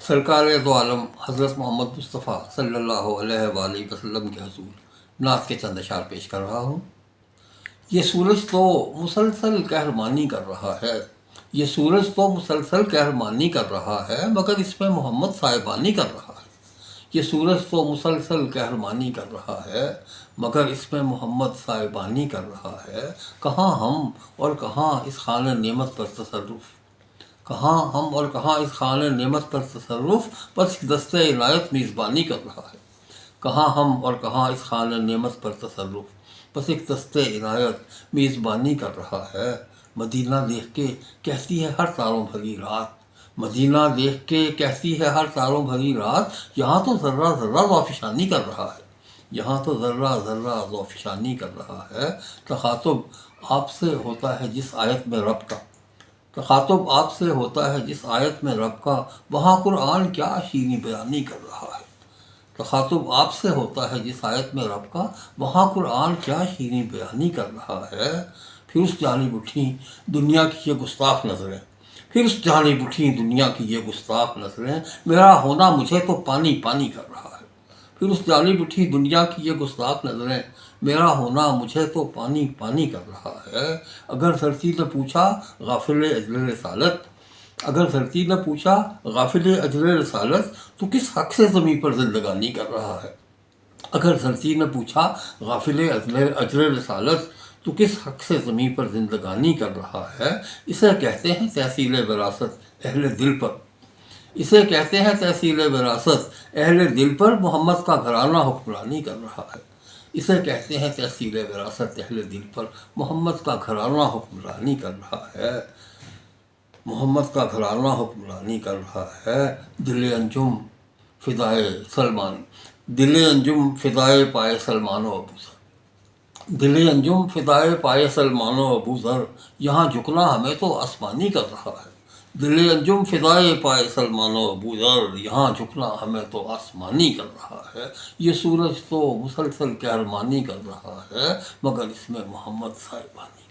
سرکار دو عالم حضرت محمد مصطفیٰ صلی اللہ علیہ وآلہ وسلم کے حضور نعت کے چند اشعار پیش کر رہا ہوں۔ یہ سورج تو مسلسل قہرمانی کر رہا ہے، یہ سورج تو مسلسل قہرمانی کر رہا ہے، مگر اس میں محمد صاحبانی کر رہا ہے۔ یہ سورج تو مسلسل قہرمانی کر رہا ہے، مگر اس میں محمد صاحبانی کر رہا ہے۔ کہاں ہم اور کہاں اس خانہ نعمت پر تصرف، کہاں ہم اور کہاں اس خانہ نعمت پر تصرف، بس دست عنایت میزبانی کر رہا ہے۔ کہاں ہم اور کہاں اس خانہ نعمت پر تصرف، بس ایک دست عنایت میزبانی کر رہا ہے۔ مدینہ دیکھ کے کہتی ہے ہر تاروں بھری رات، مدینہ دیکھ کے کہتی ہے ہر تاروں بھری رات، یہاں تو ذرہ ذرہ ذوفشانی کر رہا ہے، یہاں تو ذرہ ذرہ ذوفشانی کر رہا ہے۔ تخاطب آپ سے ہوتا ہے جس آیت میں رب کا، تخاطب آپ سے ہوتا ہے جس آیت میں رب کا، وہاں قرآن کیا شیریں بیانی کر رہا ہے۔ تخاطب آپ سے ہوتا ہے جس آیت میں رب کا، وہاں قرآن کیا شیریں بیانی کر رہا ہے۔ پھر اس جانب اٹھیں دنیا کی یہ گستاخ نظریں، پھر اس جانب اٹھیں دنیا کی یہ گستاخ نظریں، میرا ہونا مجھے تو پانی پانی کر رہا ہے۔ پھر اس جانب اٹھی دنیا کی یہ گستاخ نظریں، میرا ہونا مجھے تو پانی پانی کر رہا ہے۔ اگر دھرتی نے پوچھا غافل اجر رسالت، اگر دھرتی نے پوچھا غافل اجر رسالت، تو کس حق سے زمین پر زندگانی کر رہا ہے۔ اگر دھرتی نے پوچھا غافل اجر رسالت، تو کس حق سے زمین پر زندگانی کر رہا ہے۔ اسے کہتے ہیں تحصیل وراثت اہل دل پر، اسے کہتے ہیں تحصیل وراثت اہل دل پر، محمد کا گھرانہ حکمرانی کر رہا ہے۔ اسے کہتے ہیں تحصیل وراثت اہل دل پر، محمد کا گھرانہ حکمرانی کر رہا ہے، محمد کا گھرانہ حکمرانی کر رہا ہے۔ دل انجم فدائے سلمان، دل انجم فدائے پائے سلمان و ابو ذر، دل انجم فدائے پائے سلمان و ابو ذر، یہاں جھکنا ہمیں تو آسمانی کر رہا ہے۔ دل انجم فدائے پائے سلمان و ابو ذر، یہاں جھکنا ہمیں تو آسمانی کر رہا ہے۔ یہ سورج تو مسلسل قہرمانی کر رہا ہے، مگر اس میں محمد صاحبانی